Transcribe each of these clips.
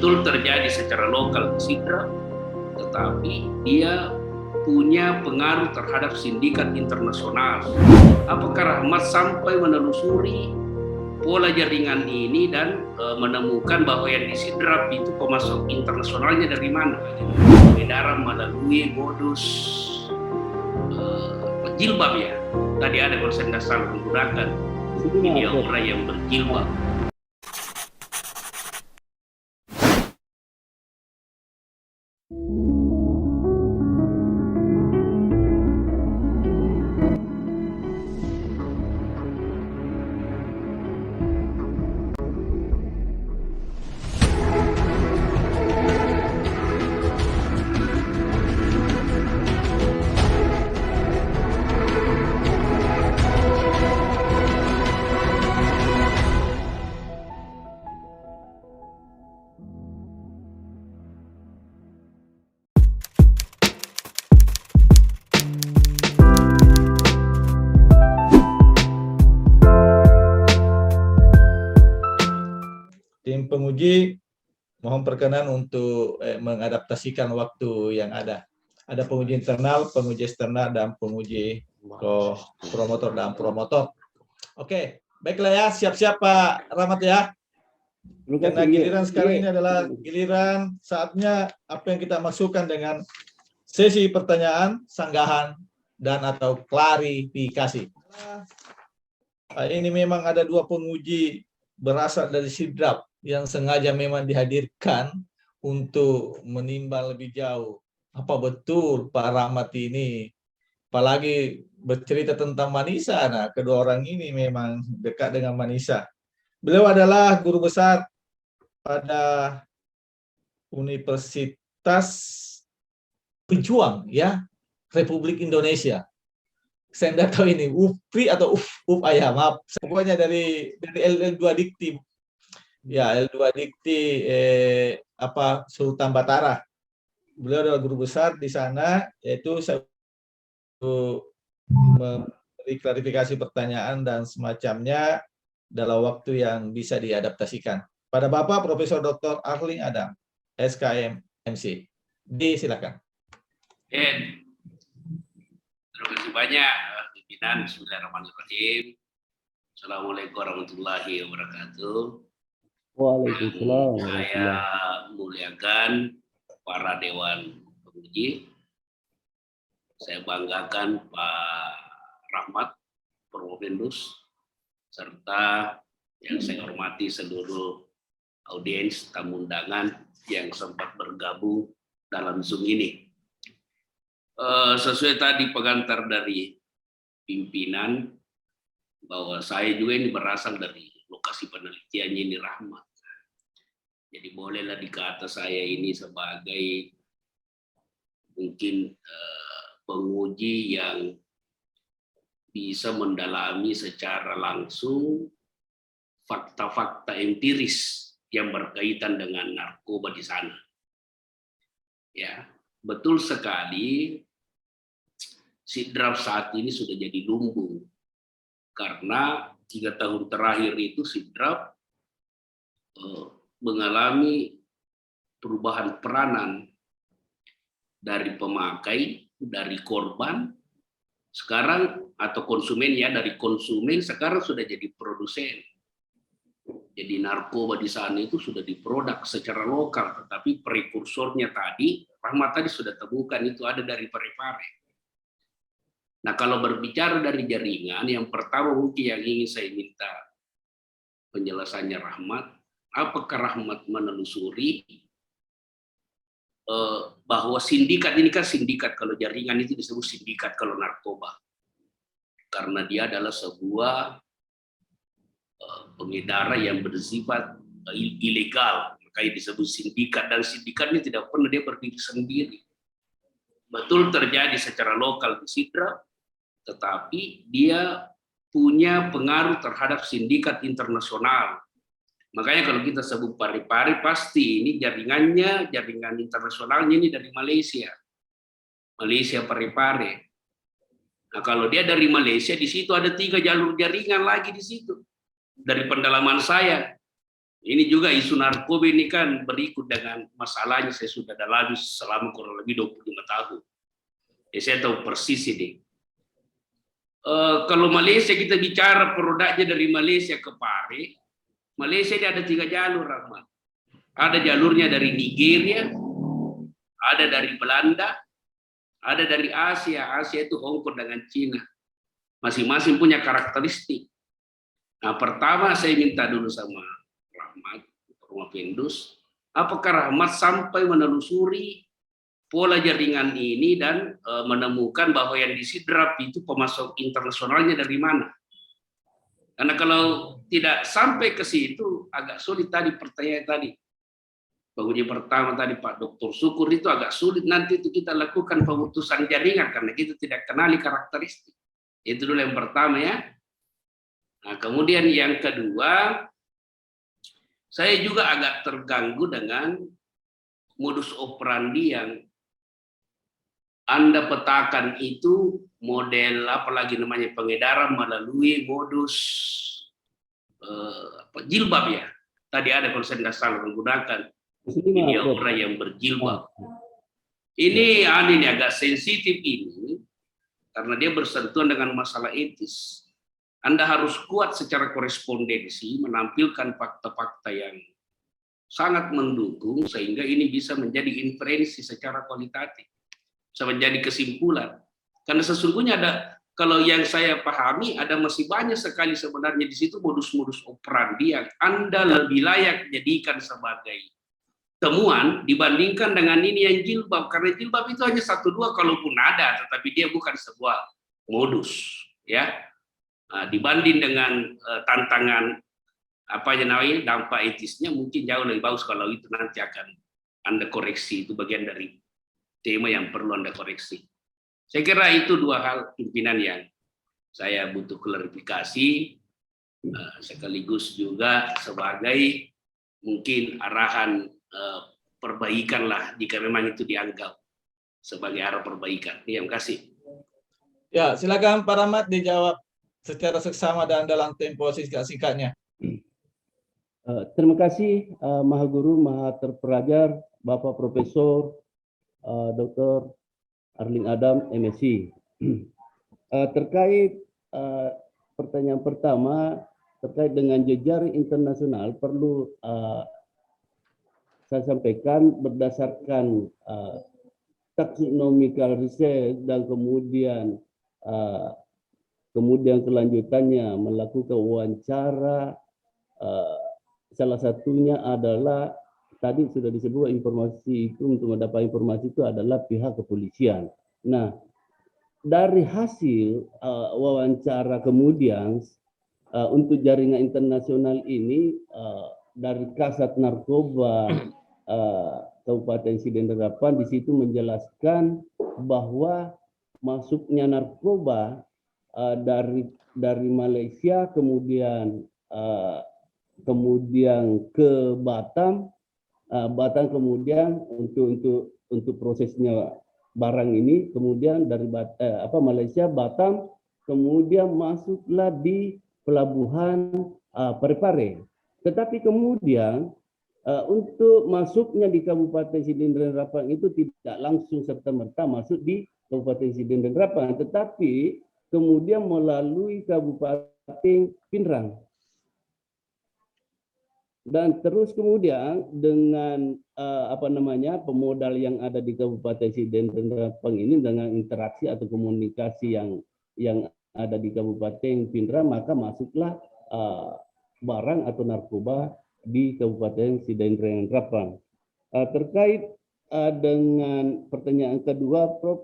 betul terjadi secara lokal di Sidrap, tetapi dia punya pengaruh terhadap sindikat internasional. Apakah Rahmat sampai menelusuri pola jaringan ini dan menemukan bahwa yang di Sidrap itu pemasok internasionalnya dari mana? Peredaran melalui modus jilbab ya. Tadi ada kalau saya tidak salah menggunakan media orang yang berjilbab. Tim penguji mohon perkenan untuk mengadaptasikan waktu yang ada. Ada penguji internal, penguji eksternal, dan penguji promotor dan promotor. Oke, baiklah ya, siap-siap Pak Rahmat ya. Karena giliran sekarang ini adalah giliran saatnya apa yang kita maksudkan dengan sesi pertanyaan, sanggahan, dan atau klarifikasi. Ini memang ada dua penguji berasal dari Sidrap yang sengaja memang dihadirkan untuk menimbang lebih jauh. Apa betul Pak Rahmat ini, apalagi bercerita tentang Manisa, nah kedua orang ini memang dekat dengan Manisa. Beliau adalah guru besar pada Universitas Pejuang ya, Republik Indonesia. Saya tidak tahu ini UPRI atau UPAYA, maaf. Pokoknya dari L2 Dikti. Ya, L2 Dikti Sultan Batara. Beliau adalah guru besar di sana, yaitu saya memberi klarifikasi pertanyaan dan semacamnya dalam waktu yang bisa diadaptasikan. Pada Bapak Profesor Dr. Arling Adam, SKM MC. Silakan. Terima kasih banyak pimpinan. Bismillahirrahmanirrahim. Assalamualaikum warahmatullahi wabarakatuh. Waalaikumsalam. Saya muliakan para dewan penguji. Saya banggakan Pak Rahmat Purwomendus serta yang saya hormati seluruh audiens tamu undangan yang sempat bergabung dalam Zoom ini. Sesuai tadi pengantar dari pimpinan bahwa saya juga ini berasal dari lokasi penelitiannya ini Rahmat. Jadi bolehlah dikata saya ini sebagai mungkin penguji yang bisa mendalami secara langsung fakta-fakta empiris yang berkaitan dengan narkoba di sana. Ya, betul sekali. Sidrap saat ini sudah jadi lumbung karena 3 tahun terakhir itu Sidrap mengalami perubahan peranan dari pemakai, dari korban, sekarang atau konsumen ya, dari konsumen sekarang sudah jadi produsen. Jadi narkoba di sana itu sudah diproduk secara lokal, tetapi prekursornya tadi, Rahmat tadi sudah temukan itu ada dari Parepare. Nah, kalau berbicara dari jaringan, yang pertama mungkin yang ingin saya minta penjelasannya Rahmat, apakah Rahmat menelusuri bahwa sindikat ini kan sindikat, kalau jaringan itu disebut sindikat kalau narkoba. Karena dia adalah sebuah pengedara yang bersifat ilegal, makanya disebut sindikat, dan sindikatnya tidak pernah dia berdiri sendiri. Betul terjadi secara lokal di Sidrap, tetapi dia punya pengaruh terhadap sindikat internasional. Makanya kalau kita sebut Parepare, pasti ini jaringannya, jaringan internasionalnya ini dari Malaysia. Malaysia Parepare. Nah, kalau dia dari Malaysia, di situ ada 3 jalur jaringan lagi di situ. Dari pendalaman saya, Ini juga isu narkoba ini kan berikut dengan masalahnya saya sudah dalami selama kurang lebih 25 tahun. Saya tahu persis ini. Kalau Malaysia kita bicara produknya dari Malaysia ke Pare, Malaysia ini ada 3 jalur, Rahmat. Ada jalurnya dari Nigeria, ada dari Belanda, ada dari Asia. Asia itu Hong Kong dengan Cina. Masing-masing punya karakteristik. Nah, pertama saya minta dulu sama Rahmat, Rumah Pendus, apakah Rahmat sampai menelusuri pola jaringan ini dan menemukan bahwa yang disidrap itu pemasok internasionalnya dari mana? Karena kalau tidak sampai ke situ, agak sulit tadi pertanyaan tadi. Penguji pertama tadi Pak Dr. Syukur itu agak sulit nanti itu kita lakukan pemutusan jaringan karena kita tidak kenali karakteristik. Itu dulu yang pertama ya. Nah, kemudian yang kedua, saya juga agak terganggu dengan modus operandi yang Anda petakan itu model apalagi namanya pengedaran melalui modus jilbab ya. Tadi ada kalau saya tidak salah menggunakan media orang yang berjilbab. Ini agak sensitif ini karena dia bersentuhan dengan masalah etis. Anda harus kuat secara korespondensi menampilkan fakta-fakta yang sangat mendukung sehingga ini bisa menjadi inferensi secara kualitatif, bisa menjadi kesimpulan. Karena sesungguhnya ada, kalau yang saya pahami ada masih banyak sekali sebenarnya di situ modus-modus operandi yang Anda lebih layak jadikan sebagai temuan dibandingkan dengan ini yang jilbab, karena jilbab itu hanya 1-2 kalaupun ada, tetapi dia bukan sebuah modus, ya. Nah, dibanding dengan tantangan dampak etisnya mungkin jauh lebih bagus kalau itu nanti akan Anda koreksi, itu bagian dari tema yang perlu Anda koreksi. Saya kira itu 2 hal pimpinan yang saya butuh klarifikasi, sekaligus juga sebagai mungkin arahan perbaikan lah jika memang itu dianggap sebagai arah perbaikan. Terima kasih. Ya, silakan Pak Rahmat dijawab secara seksama dan dalam tempo singkat-singkatnya. Terima kasih Maha Guru, Maha Terpelajar, Bapak Profesor Dr. Arling Adam, MSc. Terkait pertanyaan pertama, terkait dengan jejaring internasional, perlu saya sampaikan berdasarkan taxonomical research dan kemudian kelanjutannya melakukan wawancara, salah satunya adalah tadi sudah disebut informasi itu, untuk mendapat informasi itu adalah pihak kepolisian. Nah, dari hasil wawancara kemudian untuk jaringan internasional ini dari Kasat Narkoba Kabupaten Sidin Harapan di situ menjelaskan bahwa masuknya narkoba dari Malaysia kemudian ke Batam, kemudian untuk prosesnya barang ini kemudian dari Malaysia Batam kemudian masuklah di pelabuhan Parepare. Tetapi kemudian untuk masuknya di Kabupaten Sidin Harapan itu tidak langsung serta-merta masuk di Kabupaten Sidin Harapan, tetapi kemudian melalui Kabupaten Pinrang. Dan terus kemudian dengan pemodal yang ada di Kabupaten Sidin Harapan ini dengan interaksi atau komunikasi yang ada di Kabupaten Pinrang, maka masuklah barang atau narkoba di Kabupaten Sidin Harapan. Terkait dengan pertanyaan kedua, Prof,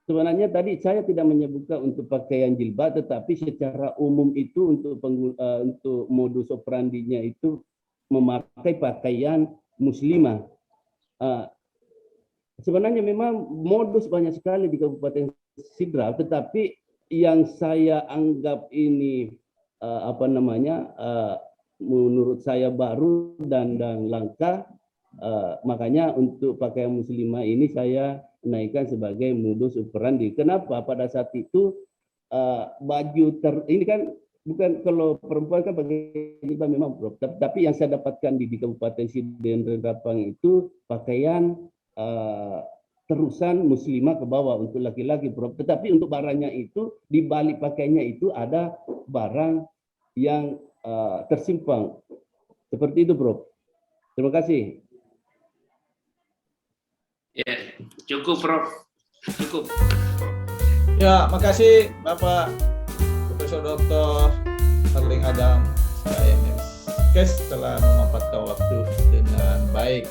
sebenarnya tadi saya tidak menyebutkan untuk pakaian jilbab, tetapi secara umum itu untuk modus operandinya itu memakai pakaian muslimah. Sebenarnya memang modus banyak sekali di Kabupaten Sidrap, tetapi yang saya anggap ini menurut saya baru dan langka, makanya untuk pakaian muslimah ini saya naikkan sebagai modus operandi. Kenapa? Pada saat itu ini kan bukan kalau perempuan kan pakai jilbab memang, Prof. Tapi yang saya dapatkan di Kabupaten Siden dan Rapang itu pakaian terusan muslimah ke bawah untuk laki-laki, Prof. Tetapi untuk barangnya itu di balik pakainya itu ada barang yang tersimpan. Seperti itu, Prof. Terima kasih. Ya, cukup, Prof. Cukup. Ya, makasih Bapak Profesor Dr. Erling Adam, KMS Kes telah memanfaatkan waktu dengan baik.